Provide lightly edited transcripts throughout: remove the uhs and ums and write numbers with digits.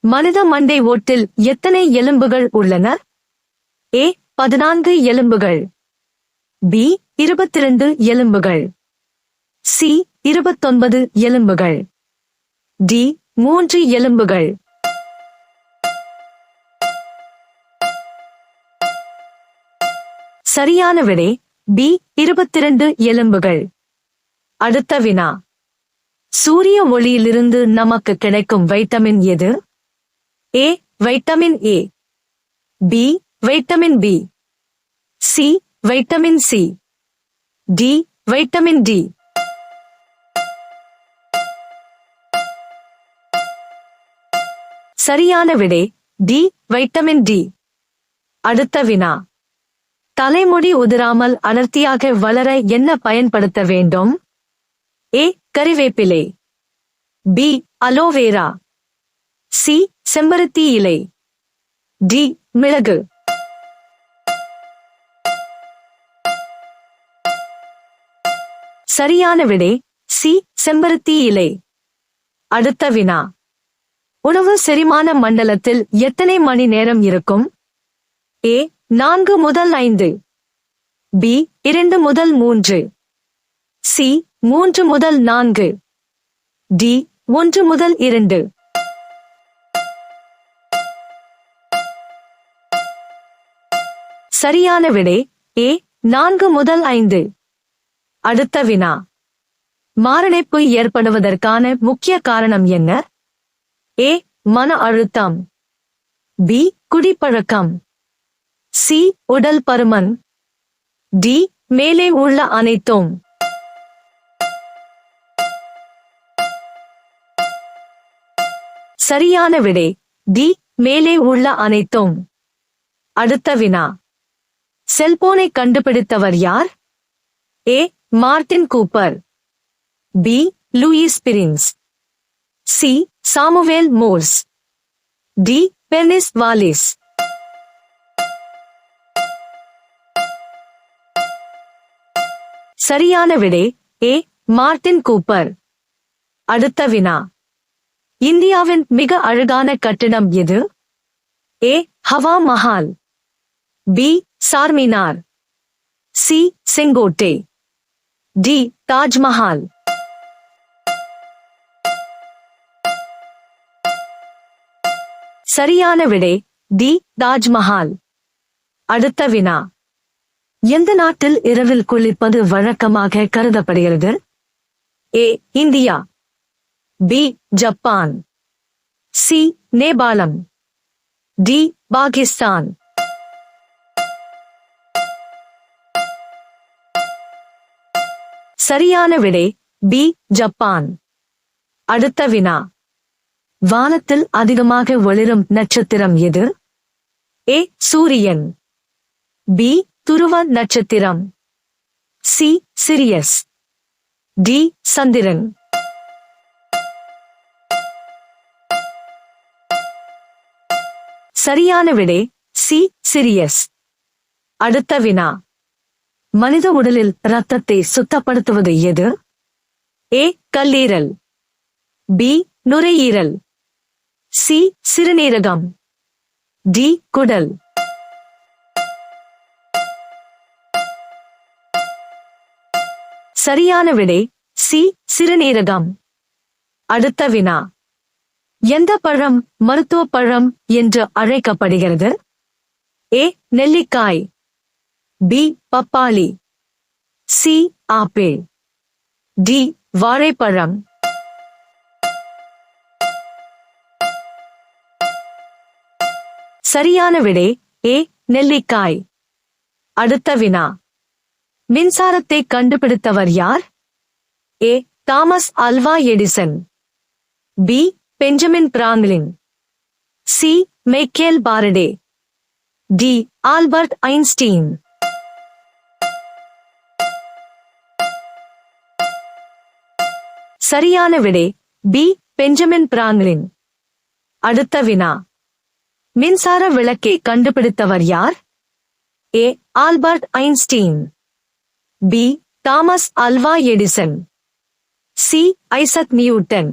மனித மண்டை ஓட்டில் எத்தனை எலும்புகள் உள்ளன? ஏ 14 எலும்புகள், பி 22 எலும்புகள், சி 29 எலும்புகள், டி 3 எலும்புகள். சரியான விடை பி 22 எலும்புகள். அடுத்த வினா. சூரிய ஒளியிலிருந்து நமக்கு கிடைக்கும் வைட்டமின் எது? A vitamin A, B vitamin B, C vitamin C, D vitamin D. சரியான விடை டி வைட்டமின் டி. அடுத்த வினா. தலைமுடி உதிராமல் அடர்த்தியாக வளர என்ன பயன்படுத்த வேண்டும்? ஏ கறிவேப்பிலை, பி அலோவேரா, சி செம்பருத்தி இலை, டி மிளகு. சரியான விடை சி செம்பருத்தி இலை. அடுத்த வினா. உணவு செரிமான மண்டலத்தில் எத்தனை மணி நேரம் இருக்கும்? ஏ 4 முதல் 5, பி 2 முதல் 3, சி 3 முதல் 4, டி 1 முதல் 2. சரியான விடை ஏ 4 முதல் 5. அடுத்த வினா. மாரடைப்பு ஏற்படுவதற்கான முக்கிய காரணம் என்ன? ஏ மன அழுத்தம், பி குடிப்பழக்கம், சி உடல் பருமன், டி மேலே உள்ள அனைத்தும். சரியான விடை டி மேலே உள்ள அனைத்தும். அடுத்த வினா. செல்போனை கண்டுபிடித்தவர் யார்? A Martin Cooper, B Louis Prince, C Samuel Morse, D Barnes Wallis. சரியான விடை ஏ மார்ட்டின் கூப்பர். அடுத்த வினா. இந்தியாவின் மிக அழகான கட்டிடம் எது? A Hawa Mahal, B Charminar, C செங்கோட்டை, டி தாஜ்மஹால். சரியான விடை டி தாஜ்மஹால். அடுத்த வினா. எந்த நாட்டில் இரவில் குளிப்பது வழக்கமாக கருதப்படுகிறது? A India, B Japan, C நேபாளம், டி பாகிஸ்தான். சரியான விடை பி ஜப்பான். அடுத்த வினா. வானத்தில் அதிகமாக ஒளிரும் நட்சத்திரம் எது? ஏ சூரியன், பி துருவ நட்சத்திரம், சி சிரியஸ், டி சந்திரன். சரியான விடை சி சிரியஸ். அடுத்த வினா. மனித உடலில் இரத்தத்தை சுத்தப்படுத்துவது எது? ஏ கல்லீரல், பி நுரையீரல், சி சிறுநீரகம், டி குடல். சரியான விடை சி சிறுநீரகம். அடுத்த வினா. எந்த பழம் மருத்துவ பழம் என்று அழைக்கப்படுகிறது? ஏ நெல்லிக்காய், பி பப்பாளி, சி ஆப்பிள், டி வாழைப்பழம். சரியான விடை ஏ நெல்லிக்காய். அடுத்த வினா. மின்சாரத்தை கண்டுபிடித்தவர் யார்? A Thomas Alva Edison, B Benjamin Franklin, C Michael Faraday, D Albert Einstein. சரியான விடை பி பெஞ்சமின் பிராங்க்லின். அடுத்த வினா. மின்சார விளக்கை கண்டுபிடித்தவர் யார்? A Albert Einstein, B Thomas Alva Edison, C Isaac Newton,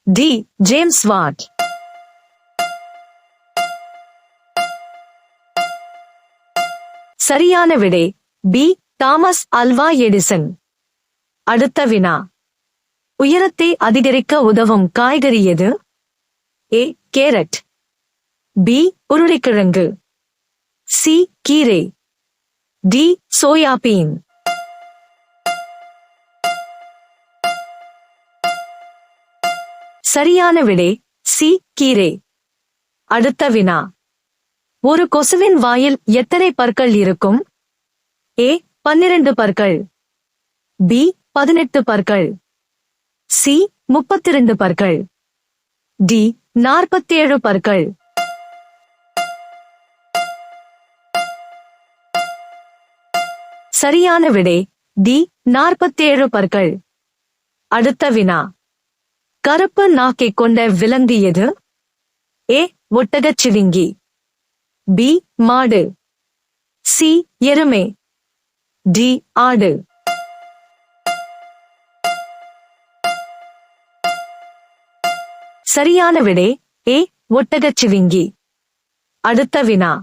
D James Watt. சரியான விடை பி தாமஸ் ஆல்வா எடிசன். அடுத்த வினா. உயரத்தை அதிகரிக்க உதவும் காய்கறி எது? ஏ கேரட், பி உருளைக்கிழங்கு, சி கீரை, டி சோயாபீன். சரியான விடை சி கீரை. அடுத்த வினா. ஒரு கொசுவின் வாயில் எத்தனை பற்கள் இருக்கும்? ஏ 12 பற்கள், பி 18 பற்கள், சி 32 பற்கள், டி 47 பற்கள். சரியான விடை டி 47 பற்கள். அடுத்த வினா. கருப்பு நாக்கை கொண்ட விலங்கு எது? ஏ ஒட்டகச் சிவிங்கி, பி மாடு, சி எருமை, டி ஆடு. சரியான விடை ஏ ஒட்டகச் சிவிங்கி. அடுத்த வினா.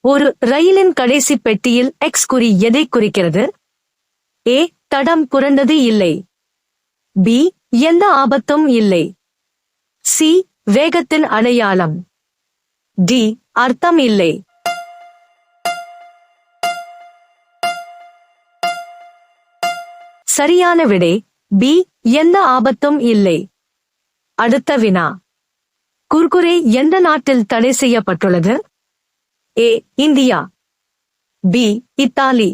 ஒரு ரயிலின் கடைசி பெட்டியில் எக்ஸ் குறி எதை குறிக்கிறது? ஏ தடம் புரண்டது இல்லை, பி எந்த ஆபத்தும் இல்லை, சி வேகத்தின் அடையாளம், டி அர்த்தம் இல்லை. சரியான விடை பி எந்த ஆபத்தும் இல்லை. அடுத்த வினா. குர்குரே எந்த நாட்டில் தடை செய்யப்பட்டுள்ளது? A India, B Italy,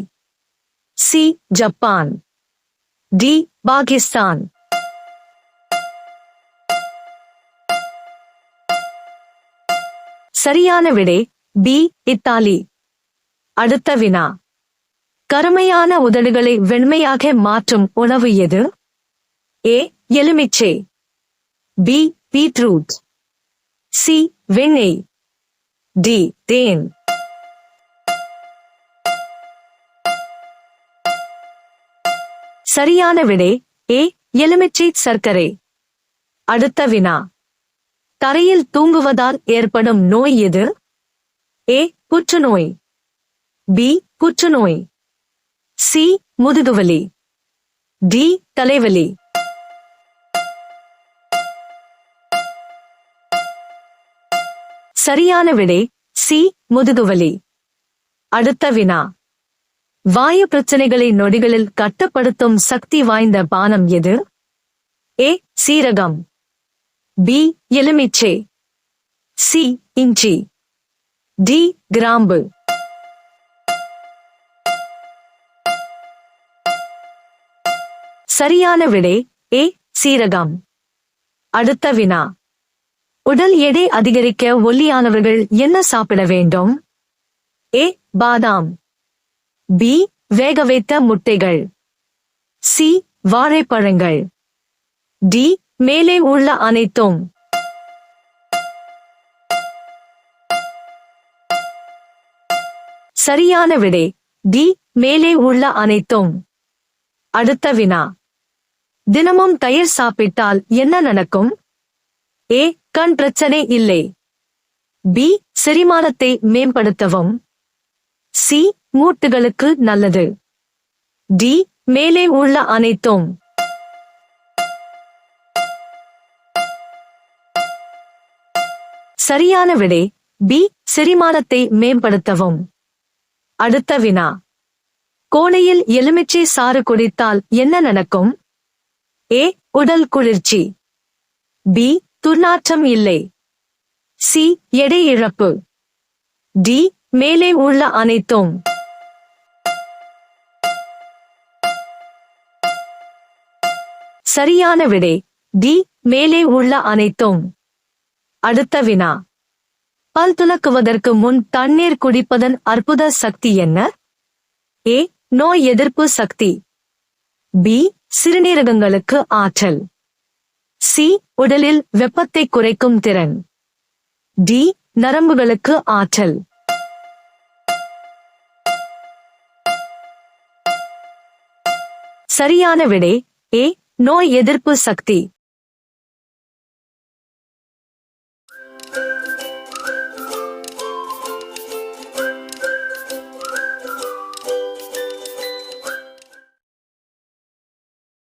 C Japan, D Pakistan. சரியான விடை பி இத்தாலி. அடுத்த வினா. கருமையான உதடுகளை வெண்மையாக மாற்றும் உணவு எது? ஏ எலுமிச்சை, பி பீட்ரூட், சி வெண்ணெய், டி தேன். சரியான விடை ஏ எலுமிச்சை சர்க்கரை. அடுத்த வினா. தரையில் தூங்குவதால் ஏற்படும் நோய் எது? ஏ புற்றுநோய், பி புற்றுநோய், சி முதுகுவலி, டி தலைவலி. சரியான விடை சி முதுகுவலி. அடுத்த வினா. வாயு பிரச்சனைகளை நொடிகளில் கட்டுப்படுத்தும் சக்தி வாய்ந்த பானம் எது? ஏ சீரகம், பி எலுமிச்சை, சி இஞ்சி, டி கிராம்பு. சரியான விடை ஏ சீரகம். அடுத்த வினா. உடல் எடை அதிகரிக்க ஒல்லியானவர்கள் என்ன சாப்பிட வேண்டும்? ஏ பாதாம், பி வேக வைத்த முட்டைகள், சி வாழைப்பழங்கள், டி மேலே உள்ள அனைத்தும். சரியான விடை டி மேலே உள்ள அனைத்தும். அடுத்த வினா. தினமும் தயிர் சாப்பிட்டால் என்ன நடக்கும்? ஏ கண் பிரச்சனை இல்லை, பி செரிமானத்தை மேம்படுத்தவும், சி மூட்டுகளுக்கு நல்லது, டி மேலே உள்ள அனைத்தும். சரியான விடை பி செரிமானத்தை மேம்படுத்தவும். அடுத்த வினா. கோடையில் எலுமிச்சை சாறு குடித்தால் என்ன நடக்கும்? ஏ உடல் குளிர்ச்சி, பி துர்நாற்றம் இல்லை, சி எடை இழப்பு, டி மேலே உள்ள அனைத்தும். சரியான விடை டி மேலே உள்ள அனைத்தும். அடுத்த வினா. பல் துலக்குவதற்கு முன் தண்ணீர் குடிப்பதன் அற்புத சக்தி என்ன? ஏ நோய் எதிர்ப்பு சக்தி, பி சிறுநீரகங்களுக்கு ஆற்றல், சி உடலில் வெப்பத்தை குறைக்கும் திறன், டி நரம்புகளுக்கு ஆற்றல். சரியான விடை ஏ நோய் எதிர்ப்பு சக்தி.